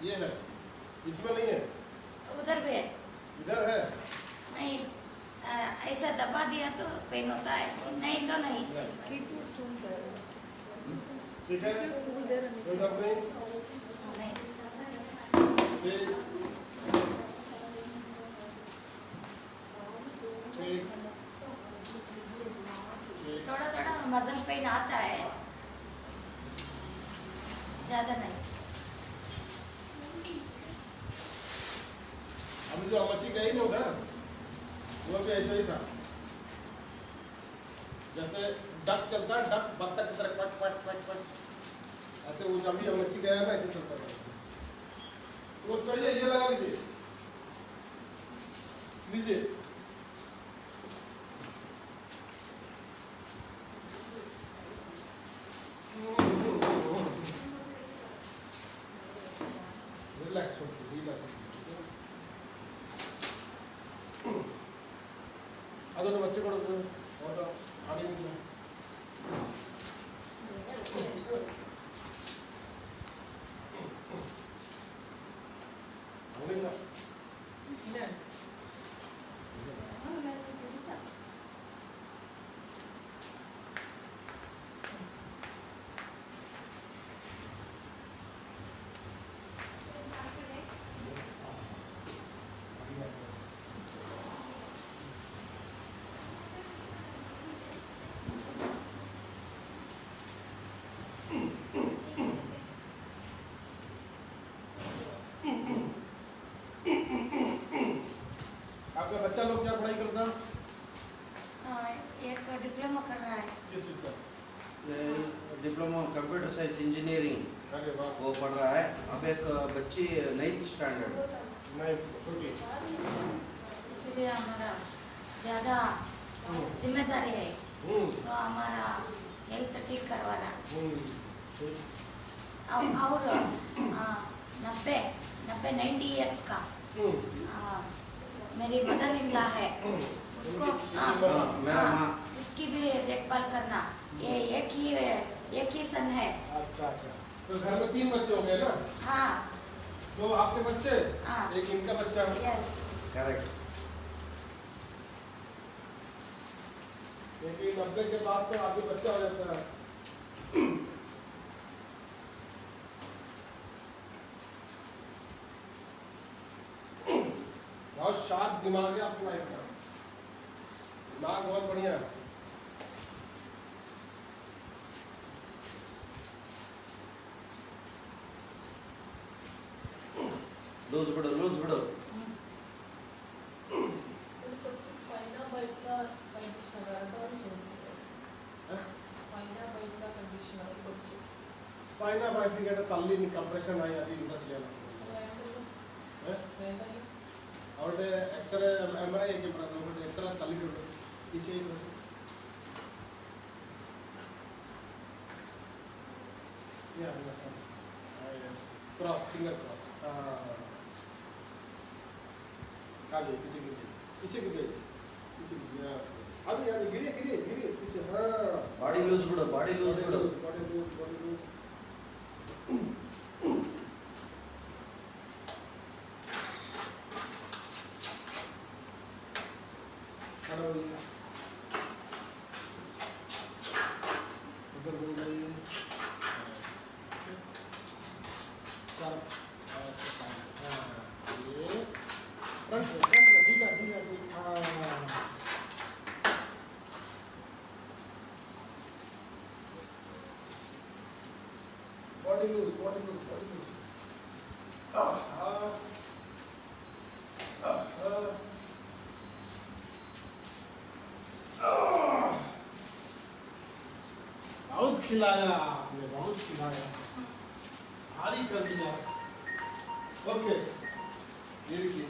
ये है, इसमें नहीं है, उधर भी है। इधर है नहीं, ऐसा दबा दिया तो पेन होता है, नहीं तो नहीं। Keep your stool there. ठीक है, Keep your stool there and कोई बात नहीं, नहीं। ठीक ठीक ठीक। थोड़ा थोड़ा मसल पेन आता है, ज्यादा नहीं। अभी जो अमची गई ना उधर, वो भी ऐसा ही था, जैसे डक चलता है, डक बत्तख की तरह पट पट पट पट, ऐसे वो जब भी अमची गया ना ऐसे चलता था। वो चाहिए, ये लगा लीजिए, लीजिए। रिलैक्स होती, रिलैक्स होती। ಅದನ್ನು ಬಚ್ಚಿ ಕೊಡೋದು ಹೌದಾ ಹಾಗೇನಿಲ್ಲ ಹಂಗಿಲ್ಲ आपका बच्चा लोग क्या पढ़ाई करता है? एक डिप्लोमा कर रहा है। किस चीज़ का? डिप्लोमा कंप्यूटर साइंस इंजीनियरिंग अरे वाह, वो पढ़ रहा है। अब एक बच्ची 9th स्टैंडर्ड। नहीं छोटी। इसलिए हमारा ज़्यादा जिम्मेदारी है, सो हमारा हेल्थ ठीक करवाना। ठीक। और 90 इयर्स का मेरी मदर इन लॉ है, उसको मेरा माँ उसकी भी देखभाल करना। ये एक ही सन है। अच्छा अच्छा, तो घर में 3 बच्चे हो गए ना? हाँ 2 आपके बच्चे, हाँ। एक इनका बच्चा। यस। करेक्ट। लेकिन 90 के बाद तो आगे बच्चा हो जाता है। बहुत शार्प दिमाग है आपकी वाइफ का, दिमाग बहुत बढ़िया है। लूज बिड़ो लूज बिड़ो। Spina bifida conditioner वाला Spina bifida conditioner వచ్చి స్పైనా బైఫికేట తల్లిని కంప్రెషన్ అయ్యి అది ఇంత చేయాలి അവിടെ എക്സ്റേ എംആർഐ ഒക്കെ പറഞ്ഞിട്ട് എത്ര തള്ളിട്ടുണ്ട് ഈ ചെയ്യുന്നത്? क्रॉस फिंगर क्रॉस, काली पीछे गिरिए, पीछे गिरिए, पीछे गिरिए, यस यस, आज गिरिए गिरिए गिरिए पीछे, हाँ बॉडी लूज बिड़ो बॉडी लूज बिड़ो। Body loose body loose. खड़ा होइए, उधर बोल रही है, ये फ्रंट ढीला ढीला ढीला, body loose body loose body loose. बहुत खिलाया आपने, बहुत खिलाया, भारी कर दिया। ओके, ये देखिए,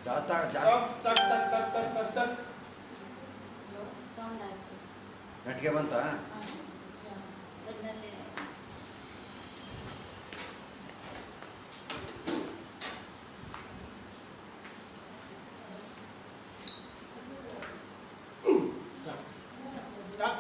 जाता जा टक टक टक टक टक टक टक, ಸೌಂಡ್ ಆಯ್ತು। ನಟಿಗೆ ಬಂತ ಬೆನ್ನಲ್ಲೇ टक।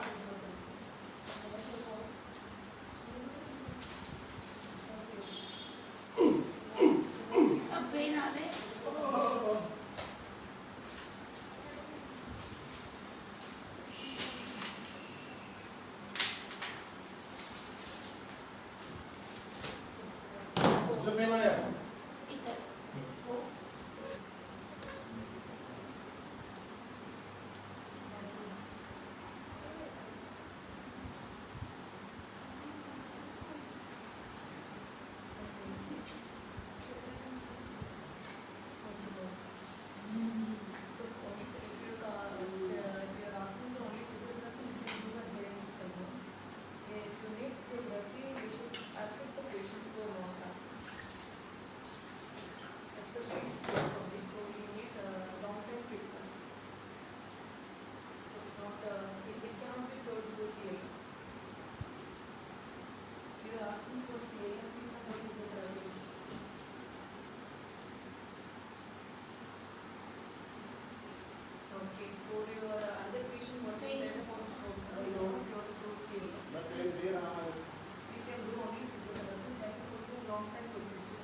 long time procedure.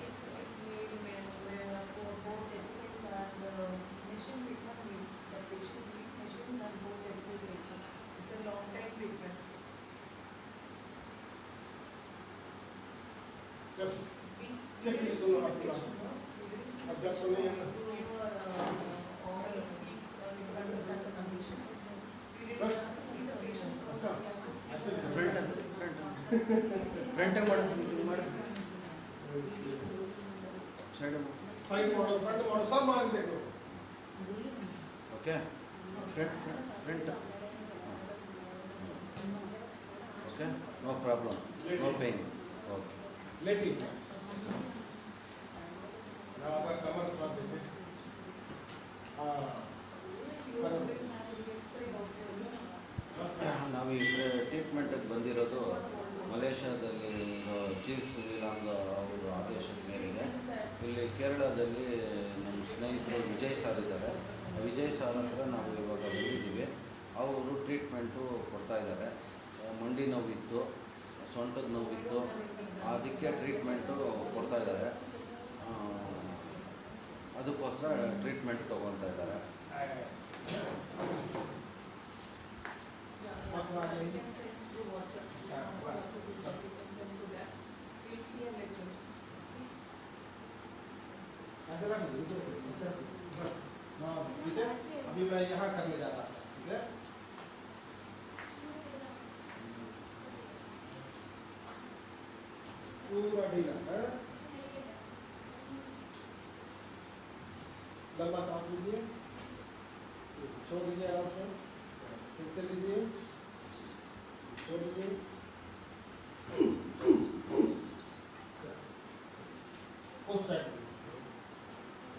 It's made where for both exercise and machine treatment, the patient need machines and both exercise. It's a long time treatment. चल चेक कर दोनों हाथ मिला अब जब सुने हैं ना Understand the condition. We didn't have to see the patient first. We have to see the front ಮಾಡು side side model front model सब मान देखो okay front okay no problem no pain okay लेटी ना आपका कमर थोड़ा देखे हाँ ನಾವು ಈ ಟ್ರೀಟ್ಮೆಂಟ್ಗೆ ಬಂದಿರೋದು ಮಲೇಷ್ಯಾದಲ್ಲಿ ಚೀಫ್ ಶ್ರೀರಾಂಗ್ ಅವರ ಆದೇಶದ ಮೇರೆಗೆ ಇಲ್ಲಿ ಕೇರಳದಲ್ಲಿ ನಮ್ಮ ಸ್ನೇಹಿತರು ವಿಜಯ್ ಸರ್ ಇದ್ದಾರೆ. ವಿಜಯ್ ಸರ್ ಹತ್ರ ನಾವು ಇವಾಗ ಬಂದಿದ್ದೀವಿ. ಅವರು ಟ್ರೀಟ್ಮೆಂಟು ಕೊಡ್ತಾಯಿದ್ದಾರೆ. ಮಂಡಿ ನೋವಿತ್ತು, ಸೊಂಟದ ನೋವಿತ್ತು, ಅದಕ್ಕೆ ಟ್ರೀಟ್ಮೆಂಟು ಕೊಡ್ತಾಯಿದ್ದಾರೆ. ಅದಕ್ಕೋಸ್ಕರ ಟ್ರೀಟ್ಮೆಂಟ್ ತೊಗೊತಾ ಇದ್ದಾರೆ. You can send through WhatsApp. You can send to that. We'll see and let you know. ऐसे रख दो इसे हाँ ठीक है अभी मैं यहाँ करने जा रहा था ठीक है पूरा ढीला है लंबा सांस लीजिए छोड़ दीजिए आराम से फिर से लीजिए छोड़ दीजिए उस साइड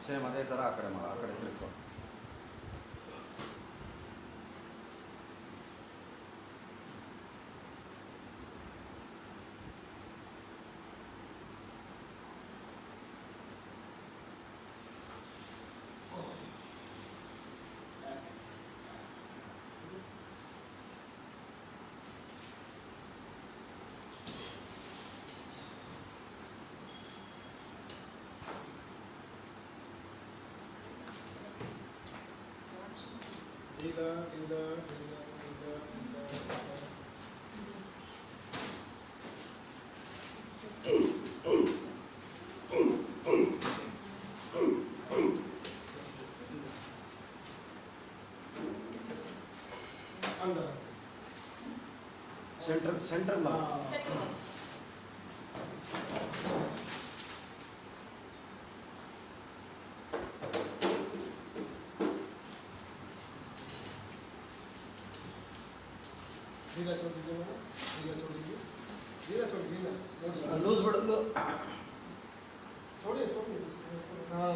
ಸೇಮ್ ಅದೇ ಥರ ಆ ಕಡೆ ತಿರ್ಕೊ. सेंटर में ढीला छोड़ दीजिए ढीला छोड़ दीजिए लूज बड़ छोड़िए हाँ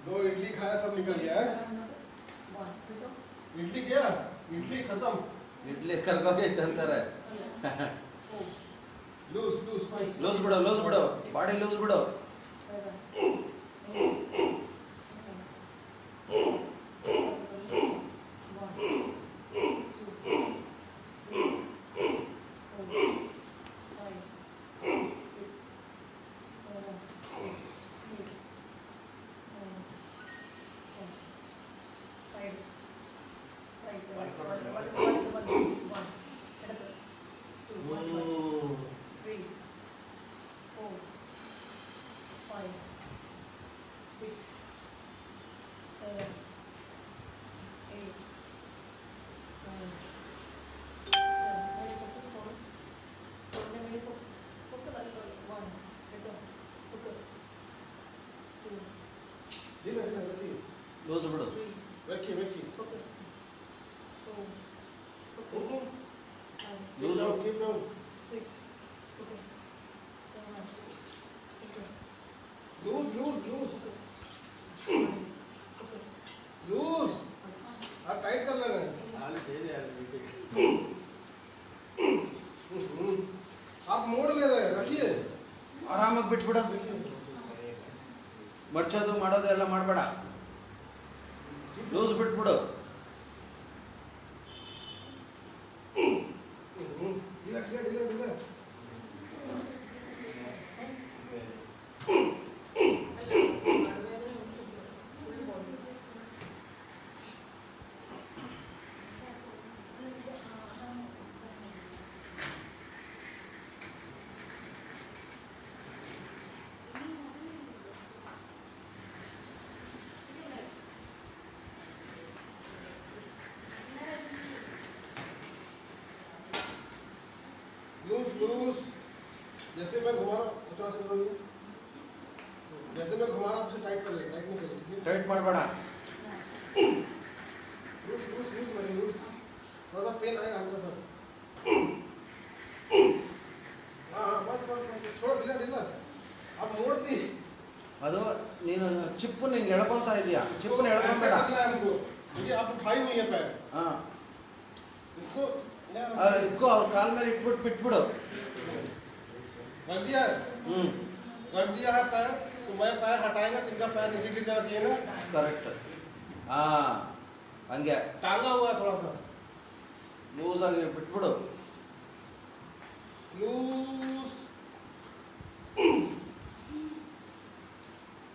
दो इडली खाया सब निकल गया है इडली क्या इडली खत्म इडली करके चलता रहे लूज बिड़ो बॉडी लूज बिड़ो लूज बिड़ो रखिए लूज keep down 6 okay देखिए ಆರಾಮಾಗಿ ಬಿಟ್ಬಿಡು. ಮಡ್ಚೋದು ಮಾಡೋದು ಎಲ್ಲ ಮಾಡಬೇಡ. ಲೂಸ್ ಬಿಟ್ಬಿಡು. ढीला ढीला ढीला ढीला लूज लूज जैसे मैं घुमा रहा हूँ थोड़ा सा इधर होइए। जैसे मैं घुमा रहा हूँ आपसे टाइट कर ले टाइट नहीं करें ಟೈಟ್ ಮಾಡಬೇಡ. लूज लूज लूज मैंने लूज थोड़ा सा पेन आएगा हल्का सा हाँ हाँ बस बस बस छोड़ ढीला ढीला अब मोड़ दी ಅದು ನೀನು ಚಿಪ್ಪು ಹಿಂಗೆ ಎಳ್ಕೊತಾ ಇದೀಯಾ. ಚಿಪ್ಪನ್ನ ऐसे ಎಳ್ಕೊಂಬೇಡ. करना है हमको क्योंकि आप उठाई हुई है पैर ಹಾಂ, इसको ಇಟ್ಕೋ. ಅವ್ರ ಕಾಲ ಮೇಲೆ ಇಟ್ಬಿಟ್ಟು ಬಿಟ್ಬಿಡು. रख दिया है ಹ್ಞೂ, रख दिया है पैर तो मैं पैर हटाएगा तो इनका पैर नीचे गिर जाना चाहिए ना ಕರೆಕ್ಟ್. ಹಾಂ, ಹಂಗೆ टांगा हुआ है थोड़ा सा ಲೂಸಾಗಿ ಬಿಟ್ಬಿಡು. लूज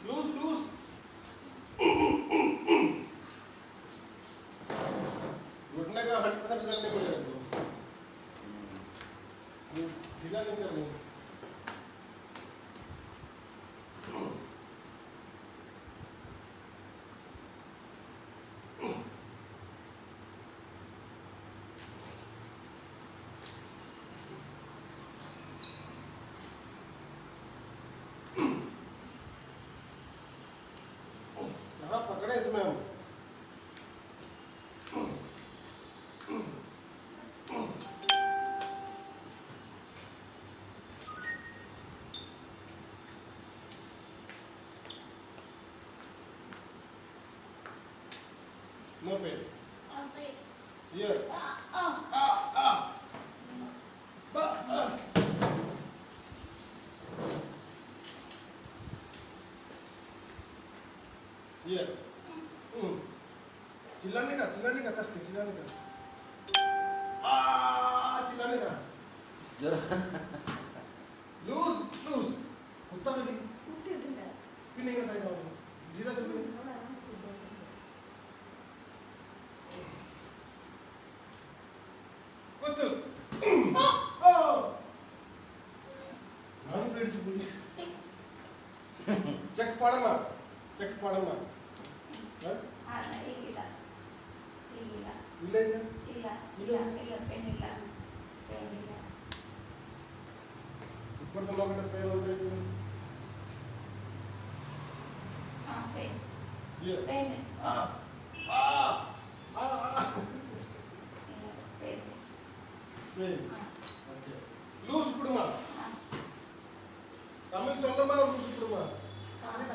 लूज लूज घुटने का 100% रिजल्ट नहीं मिलेगा तुमको। ढीला नहीं करना कहाँ पकड़े इसमें हम No pain. Here. Here. चिल्लाने का कस के चिल्लाने का चिल्लाने का ಜರ लूज लूज कुत्ता लगी फिर नहीं उठाएगा वो ढीला कर दे कुत्ते ನಾನು ಬೇಡ್ತು ಚೆಕ್ ಮಾಡಮ್ಮ ಈಗಿಲ್ಲ ಈಗಿಲ್ಲ ಇಲ್ಲ ಇಲ್ಲ ಇಲ್ಲ ಇಲ್ಲ ಇಲ್ಲ ಪೇನ್ ಇಲ್ಲ ಪೇನ್ ಇಲ್ಲ ಇಪ್ಪತ್ತು ಕಿಲೋಮೀಟರ್ ಪೇನ್ ಹೋಗ್ಬೇಕು ಹಾಂ pain Here. Pain pain Pain. ಹಾಂ Okay. Loose ಬಿಡುಮ ಹಾಂ ತಮಿಳ್ சொல்லಮ್ಮ ಲೂಸ್ ಬಿಡುಮ ಕನ್ನಡ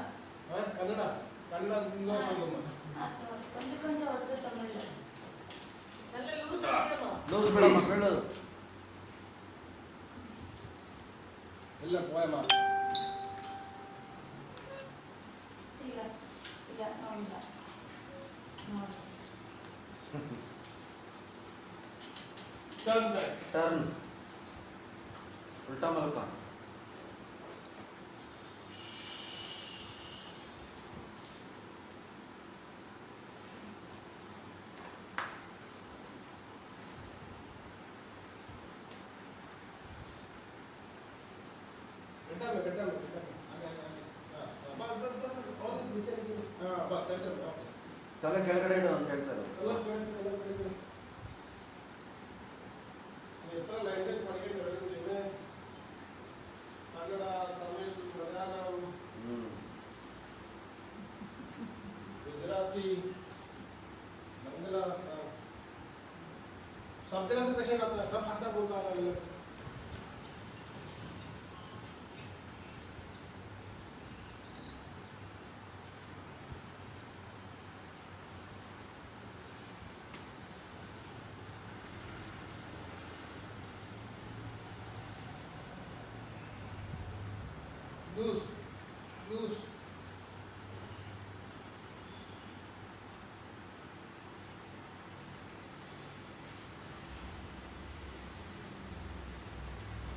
ಕನ್ನಡ ಕನ್ನಡ சொல்லಮ್ಮ ಅದು ಕೊಂಚ ಕೊಂಚ ಒತ್ತು ತಮಿಳು நல்ல லூஸ் ஆகணும். ಲೂಸ್ ಬಿಡಮ್ಮ, ಬೀಳೋದು. ಎಲ್ಲ ಪೋಯಮ ಇಲ್ಲ ಇಲ್ಲ ನೋಡಿಲ್ಲ ನೋಡಿ ಟರ್ನ್ ಬ್ಯಾಕ್ ಟರ್ನ್. ಉಲ್ಟಾ ಮಲ್ಕೊ. गड्ढा में आगे आगे आगे बस बस बस और नीचे नीचे हाँ बस सेंटर में ओके ತಲೆ ಕೆಳಗಡೆ ಇಡು ಅಂತ ಹೇಳ್ತಾರೆ. कलर कलर इतना लैंग्वेज पढ़ के मैं कन्नड़ तमिल मलयालम गुजराती बंगला सब जगह से पेशेंट आता है सब भाषा बोलता है अलग loose loose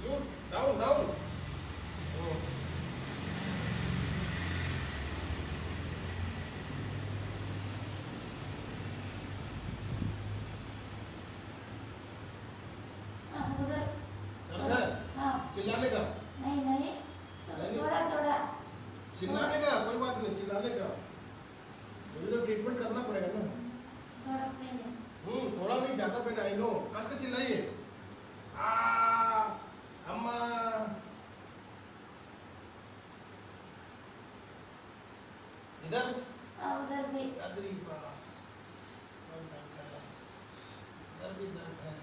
loose down down उधर दर्द है हाँ चिल्लाने का नहीं नहीं थोड़ा थोड़ा चिल्लाने का कोई बात नहीं चिल्लाने का मुझे तो ट्रीटमेंट करना पड़ेगा ना थोड़ा पेन है थोड़ा नहीं ज्यादा पेन आई नो कस के चिल्लाइए आ अम्मा इधर उधर भी अदरी बा सब दर्द है इधर भी दर्द है